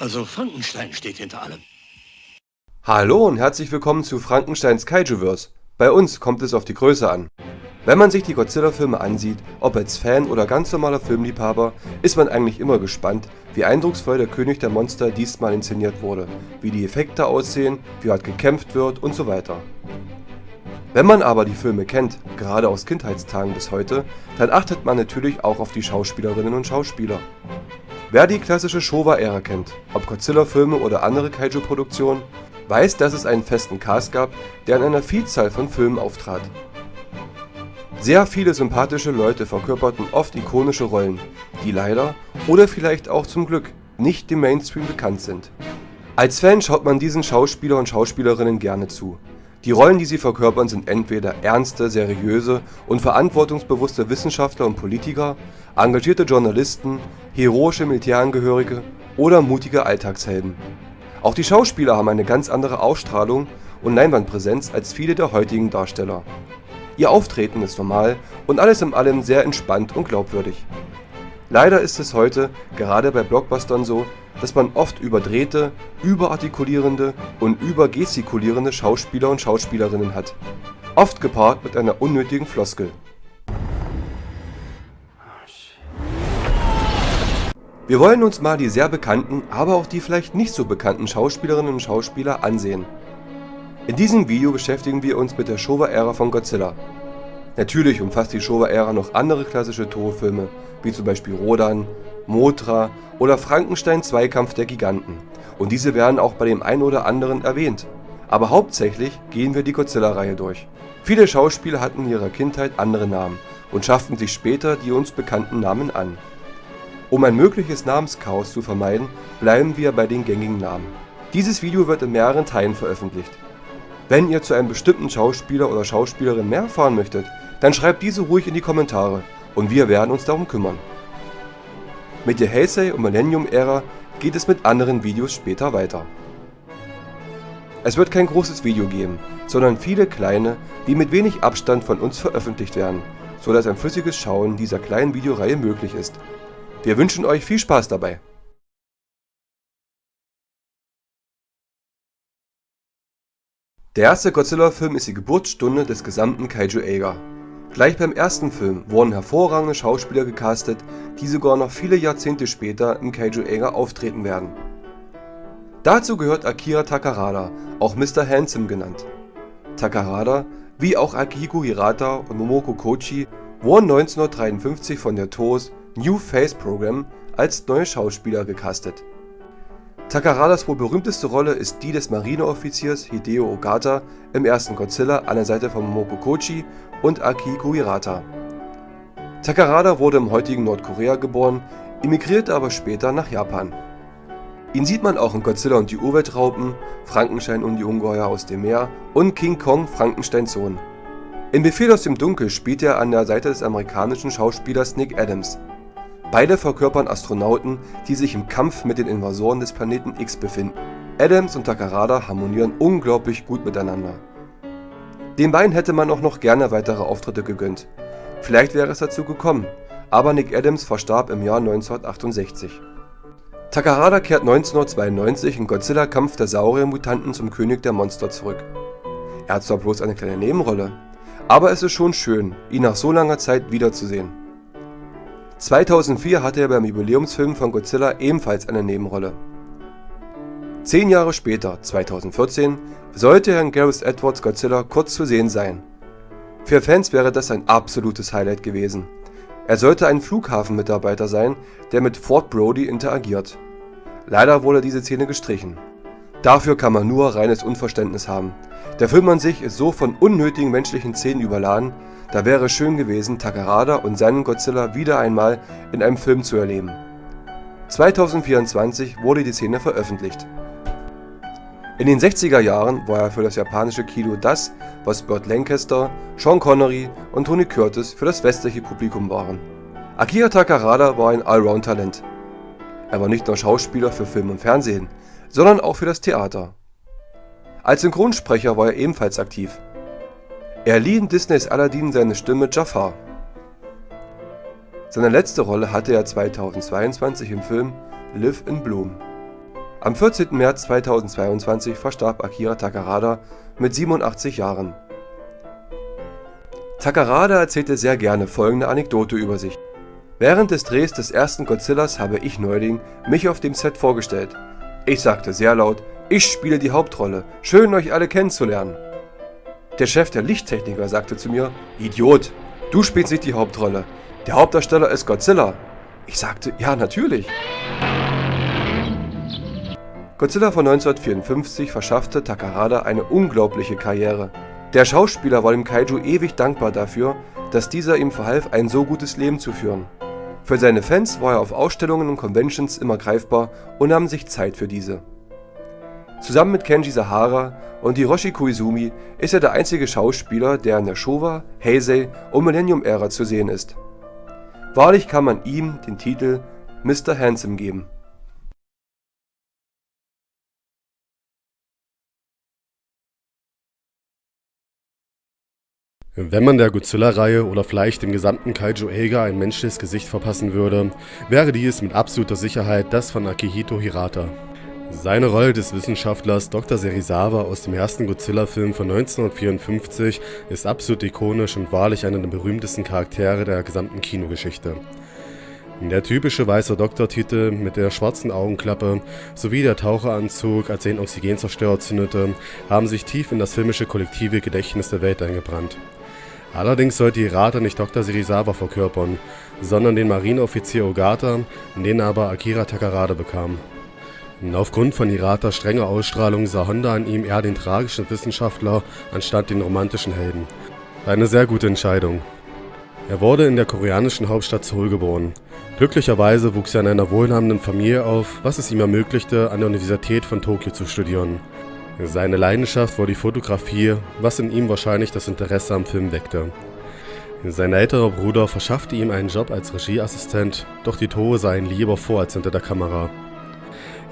Also Frankenstein steht hinter allem. Hallo und herzlich willkommen zu Frankensteins Kaijuverse. Bei uns kommt es auf die Größe an. Wenn man sich die Godzilla-Filme ansieht, ob als Fan oder ganz normaler Filmliebhaber, ist man eigentlich immer gespannt, wie eindrucksvoll der König der Monster diesmal inszeniert wurde, wie die Effekte aussehen, wie hart gekämpft wird und so weiter. Wenn man aber die Filme kennt, gerade aus Kindheitstagen bis heute, dann achtet man natürlich auch auf die Schauspielerinnen und Schauspieler. Wer die klassische Showa-Ära kennt, ob Godzilla-Filme oder andere Kaiju-Produktionen, weiß, dass es einen festen Cast gab, der in einer Vielzahl von Filmen auftrat. Sehr viele sympathische Leute verkörperten oft ikonische Rollen, die leider oder vielleicht auch zum Glück nicht dem Mainstream bekannt sind. Als Fan schaut man diesen Schauspieler und Schauspielerinnen gerne zu. Die Rollen, die sie verkörpern, sind entweder ernste, seriöse und verantwortungsbewusste Wissenschaftler und Politiker, engagierte Journalisten, heroische Militärangehörige oder mutige Alltagshelden. Auch die Schauspieler haben eine ganz andere Ausstrahlung und Leinwandpräsenz als viele der heutigen Darsteller. Ihr Auftreten ist normal und alles in allem sehr entspannt und glaubwürdig. Leider ist es heute, gerade bei Blockbustern so, dass man oft überdrehte, überartikulierende und übergestikulierende Schauspieler und Schauspielerinnen hat. Oft gepaart mit einer unnötigen Floskel. Wir wollen uns mal die sehr bekannten, aber auch die vielleicht nicht so bekannten Schauspielerinnen und Schauspieler ansehen. In diesem Video beschäftigen wir uns mit der Showa-Ära von Godzilla. Natürlich umfasst die Showa-Ära noch andere klassische Toho-Filme, wie zum Beispiel Rodan, Mothra oder Frankenstein Zweikampf der Giganten. Und diese werden auch bei dem einen oder anderen erwähnt. Aber hauptsächlich gehen wir die Godzilla-Reihe durch. Viele Schauspieler hatten in ihrer Kindheit andere Namen und schafften sich später die uns bekannten Namen an. Um ein mögliches Namenschaos zu vermeiden, bleiben wir bei den gängigen Namen. Dieses Video wird in mehreren Teilen veröffentlicht. Wenn ihr zu einem bestimmten Schauspieler oder Schauspielerin mehr erfahren möchtet, dann schreibt diese ruhig in die Kommentare und wir werden uns darum kümmern. Mit der Heisei- und Millennium-Ära geht es mit anderen Videos später weiter. Es wird kein großes Video geben, sondern viele kleine, die mit wenig Abstand von uns veröffentlicht werden, sodass ein flüssiges Schauen dieser kleinen Videoreihe möglich ist. Wir wünschen euch viel Spaß dabei! Der erste Godzilla-Film ist die Geburtsstunde des gesamten Kaiju-Eiga. Gleich beim ersten Film wurden hervorragende Schauspieler gecastet, die sogar noch viele Jahrzehnte später im Kaiju-Eiga auftreten werden. Dazu gehört Akira Takarada, auch Mr. Handsome genannt. Takarada, wie auch Akihiko Hirata und Momoko Kochi, wurden 1953 von der Toos New Face Program als neue Schauspieler gecastet. Takaradas wohl berühmteste Rolle ist die des Marineoffiziers Hideo Ogata im ersten Godzilla an der Seite von Momoko Kochi und Akihiko Hirata. Takarada wurde im heutigen Nordkorea geboren, emigrierte aber später nach Japan. Ihn sieht man auch in Godzilla und die Urweltraupen, Frankenstein und die Ungeheuer aus dem Meer und King Kong Frankensteins Sohn. In Befehl aus dem Dunkel spielt er an der Seite des amerikanischen Schauspielers Nick Adams. Beide verkörpern Astronauten, die sich im Kampf mit den Invasoren des Planeten X befinden. Adams und Takarada harmonieren unglaublich gut miteinander. Den beiden hätte man auch noch gerne weitere Auftritte gegönnt. Vielleicht wäre es dazu gekommen, aber Nick Adams verstarb im Jahr 1968. Takarada kehrt 1992 in Godzilla Kampf der Saurier-Mutanten zum König der Monster zurück. Er hat zwar bloß eine kleine Nebenrolle, aber es ist schon schön, ihn nach so langer Zeit wiederzusehen. 2004 hatte er beim Jubiläumsfilm von Godzilla ebenfalls eine Nebenrolle. 10 Jahre später, 2014, sollte er in Gareth Edwards' Godzilla kurz zu sehen sein. Für Fans wäre das ein absolutes Highlight gewesen. Er sollte ein Flughafenmitarbeiter sein, der mit Ford Brody interagiert. Leider wurde diese Szene gestrichen. Dafür kann man nur reines Unverständnis haben. Der Film an sich ist so von unnötigen menschlichen Szenen überladen, da wäre es schön gewesen, Takarada und seinen Godzilla wieder einmal in einem Film zu erleben. 2024 wurde die Szene veröffentlicht. In den 60er Jahren war er für das japanische Kino das, was Burt Lancaster, Sean Connery und Tony Curtis für das westliche Publikum waren. Akira Takarada war ein Allround-Talent. Er war nicht nur Schauspieler für Film und Fernsehen, sondern auch für das Theater. Als Synchronsprecher war er ebenfalls aktiv. Er lieh in Disneys Aladdin seine Stimme Jafar. Seine letzte Rolle hatte er 2022 im Film Live in Bloom. Am 14. März 2022 verstarb Akira Takarada mit 87 Jahren. Takarada erzählte sehr gerne folgende Anekdote über sich. Während des Drehs des ersten Godzillas habe ich neuling mich auf dem Set vorgestellt. Ich sagte sehr laut, ich spiele die Hauptrolle, schön euch alle kennenzulernen. Der Chef der Lichttechniker sagte zu mir, Idiot, du spielst nicht die Hauptrolle, der Hauptdarsteller ist Godzilla. Ich sagte, ja natürlich. Godzilla von 1954 verschaffte Takarada eine unglaubliche Karriere. Der Schauspieler war dem Kaiju ewig dankbar dafür, dass dieser ihm verhalf, ein so gutes Leben zu führen. Für seine Fans war er auf Ausstellungen und Conventions immer greifbar und nahm sich Zeit für diese. Zusammen mit Kenji Sahara und Hiroshi Koizumi ist er der einzige Schauspieler, der in der Showa, Heisei und Millennium-Ära zu sehen ist. Wahrlich kann man ihm den Titel Mr. Handsome geben. Wenn man der Godzilla-Reihe oder vielleicht dem gesamten Kaiju Eiga ein menschliches Gesicht verpassen würde, wäre dies mit absoluter Sicherheit das von Akihito Hirata. Seine Rolle des Wissenschaftlers Dr. Serizawa aus dem ersten Godzilla-Film von 1954 ist absolut ikonisch und wahrlich einer der berühmtesten Charaktere der gesamten Kinogeschichte. Der typische weiße Doktortitel mit der schwarzen Augenklappe sowie der Taucheranzug, als er den Oxygenzerstörer zündete, haben sich tief in das filmische kollektive Gedächtnis der Welt eingebrannt. Allerdings sollte Hirata nicht Dr. Serizawa verkörpern, sondern den Marineoffizier Ogata, den aber Akira Takarada bekam. Aufgrund von Hiratas strenger Ausstrahlung sah Honda in ihm eher den tragischen Wissenschaftler anstatt den romantischen Helden. Eine sehr gute Entscheidung. Er wurde in der koreanischen Hauptstadt Seoul geboren. Glücklicherweise wuchs er in einer wohlhabenden Familie auf, was es ihm ermöglichte, an der Universität von Tokio zu studieren. Seine Leidenschaft war die Fotografie, was in ihm wahrscheinlich das Interesse am Film weckte. Sein älterer Bruder verschaffte ihm einen Job als Regieassistent, doch die Tore sah ihn lieber vor als hinter der Kamera.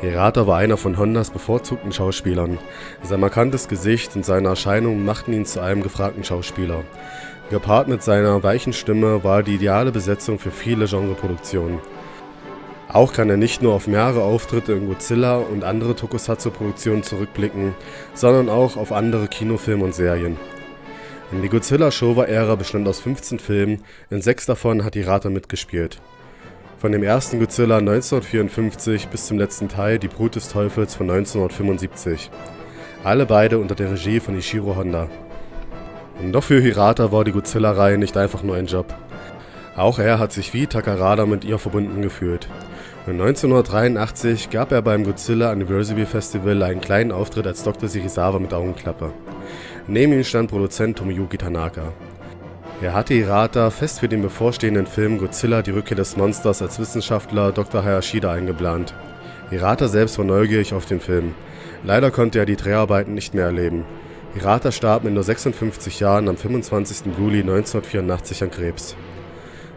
Hirata war einer von Hondas bevorzugten Schauspielern. Sein markantes Gesicht und seine Erscheinung machten ihn zu einem gefragten Schauspieler. Gepaart mit seiner weichen Stimme war er die ideale Besetzung für viele Genreproduktionen. Auch kann er nicht nur auf mehrere Auftritte in Godzilla und andere Tokusatsu-Produktionen zurückblicken, sondern auch auf andere Kinofilme und Serien. Die Godzilla-Showa-Ära bestand aus 15 Filmen, in 6 davon hat Hirata mitgespielt. Von dem ersten Godzilla 1954 bis zum letzten Teil Die Brut des Teufels von 1975. Alle beide unter der Regie von Ishiro Honda. Doch für Hirata war die Godzilla-Reihe nicht einfach nur ein Job. Auch er hat sich wie Takarada mit ihr verbunden gefühlt. 1983 gab er beim Godzilla Anniversary Festival einen kleinen Auftritt als Dr. Serizawa mit Augenklappe. Neben ihm stand Produzent Tomoyuki Tanaka. Er hatte Hirata fest für den bevorstehenden Film Godzilla – Die Rückkehr des Monsters als Wissenschaftler Dr. Hayashida eingeplant. Hirata selbst war neugierig auf den Film. Leider konnte er die Dreharbeiten nicht mehr erleben. Hirata starb mit nur 56 Jahren am 25. Juli 1984 an Krebs.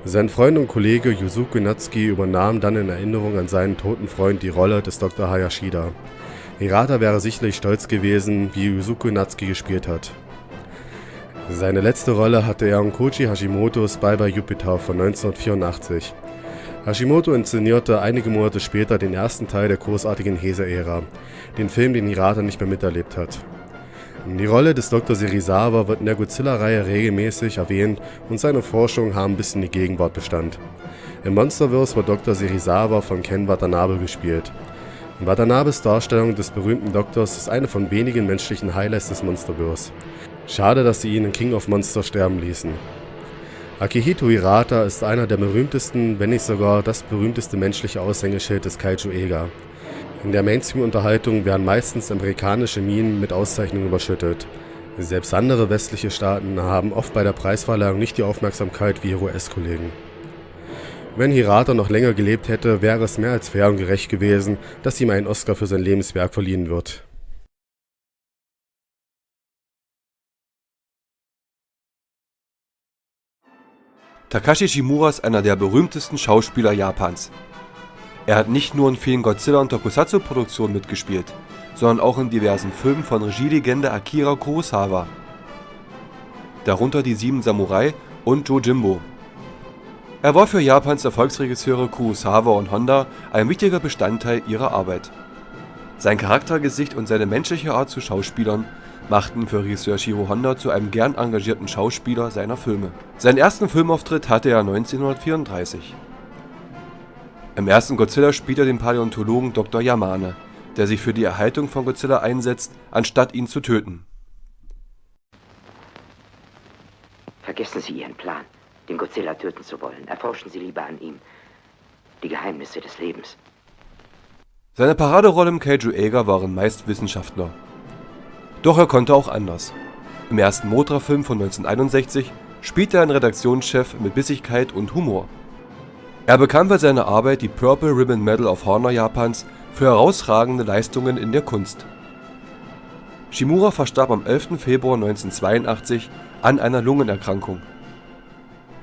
Sein Freund und Kollege Yusuke Natsuki übernahm dann in Erinnerung an seinen toten Freund die Rolle des Dr. Hayashida. Hirata wäre sicherlich stolz gewesen, wie Yusuke Natsuki gespielt hat. Seine letzte Rolle hatte er in Koji Hashimotos Bye Bye Jupiter von 1984. Hashimoto inszenierte einige Monate später den ersten Teil der großartigen Heisei-Ära, den Film, den Hirata nicht mehr miterlebt hat. Die Rolle des Dr. Serizawa wird in der Godzilla-Reihe regelmäßig erwähnt und seine Forschungen haben bis in die Gegenwart Bestand. Im Monsterverse wird Dr. Serizawa von Ken Watanabe gespielt. Watanabes Darstellung des berühmten Doktors ist eine von wenigen menschlichen Highlights des Monsterverse. Schade, dass sie ihn in King of Monsters sterben ließen. Akihito Hirata ist einer der berühmtesten, wenn nicht sogar das berühmteste menschliche Aushängeschild des Kaiju Eiga. In der Mainstream-Unterhaltung werden meistens amerikanische Minen mit Auszeichnungen überschüttet. Selbst andere westliche Staaten haben oft bei der Preisverleihung nicht die Aufmerksamkeit wie ihre US-Kollegen. Wenn Hirata noch länger gelebt hätte, wäre es mehr als fair und gerecht gewesen, dass ihm ein Oscar für sein Lebenswerk verliehen wird. Takashi Shimura ist einer der berühmtesten Schauspieler Japans. Er hat nicht nur in vielen Godzilla- und Tokusatsu-Produktionen mitgespielt, sondern auch in diversen Filmen von Regielegende Akira Kurosawa, darunter Die 7 Samurai und Yojimbo. Er war für Japans Erfolgsregisseure Kurosawa und Honda ein wichtiger Bestandteil ihrer Arbeit. Sein Charaktergesicht und seine menschliche Art zu Schauspielern machten für Regisseur Shiro Honda zu einem gern engagierten Schauspieler seiner Filme. Seinen ersten Filmauftritt hatte er 1934. Im ersten Godzilla spielt er den Paläontologen Dr. Yamane, der sich für die Erhaltung von Godzilla einsetzt, anstatt ihn zu töten. Vergessen Sie Ihren Plan, den Godzilla töten zu wollen. Erforschen Sie lieber an ihm die Geheimnisse des Lebens. Seine Paraderolle im Kaiju Eiga waren meist Wissenschaftler. Doch er konnte auch anders. Im ersten Mothra-Film von 1961 spielte er einen Redaktionschef mit Bissigkeit und Humor. Er bekam für seine Arbeit die Purple Ribbon Medal of Honor Japans für herausragende Leistungen in der Kunst. Shimura verstarb am 11. Februar 1982 an einer Lungenerkrankung.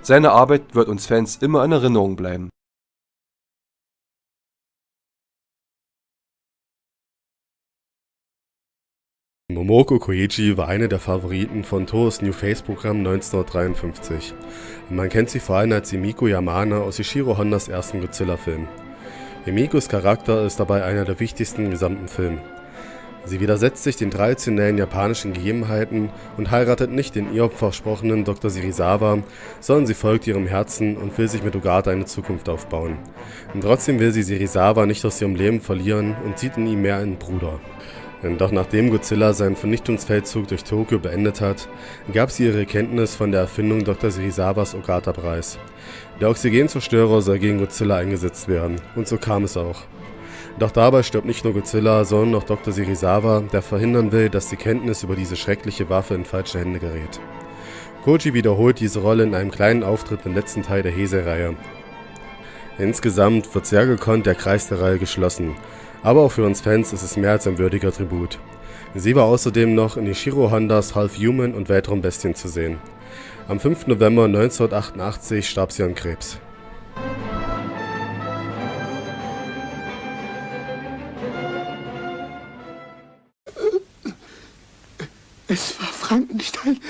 Seine Arbeit wird uns Fans immer in Erinnerung bleiben. Momoko Koichi war eine der Favoriten von Toos New Face-Programm 1953. Man kennt sie vor allem als Himiko Yamane aus Ishiro Hondas ersten Godzilla-Film. Himikos Charakter ist dabei einer der wichtigsten im gesamten Film. Sie widersetzt sich den traditionellen japanischen Gegebenheiten und heiratet nicht den ihr versprochenen Dr. Serizawa, sondern sie folgt ihrem Herzen und will sich mit Ogata eine Zukunft aufbauen. Und trotzdem will sie Serizawa nicht aus ihrem Leben verlieren und sieht in ihm mehr einen Bruder. Doch nachdem Godzilla seinen Vernichtungsfeldzug durch Tokio beendet hat, gab sie ihre Kenntnis von der Erfindung Dr. Serizawas Ogata preis. Der Oxygenzerstörer soll gegen Godzilla eingesetzt werden, und so kam es auch. Doch dabei stirbt nicht nur Godzilla, sondern auch Dr. Serizawa, der verhindern will, dass die Kenntnis über diese schreckliche Waffe in falsche Hände gerät. Koji wiederholt diese Rolle in einem kleinen Auftritt im letzten Teil der Heisei-Reihe. Insgesamt wird sehr gekonnt der Kreis der Reihe geschlossen. Aber auch für uns Fans ist es mehr als ein würdiger Tribut. Sie war außerdem noch in Ishiro Hondas Half Human und Weltraumbestien zu sehen. Am 5. November 1988 starb sie an Krebs. Es war Frankenstein.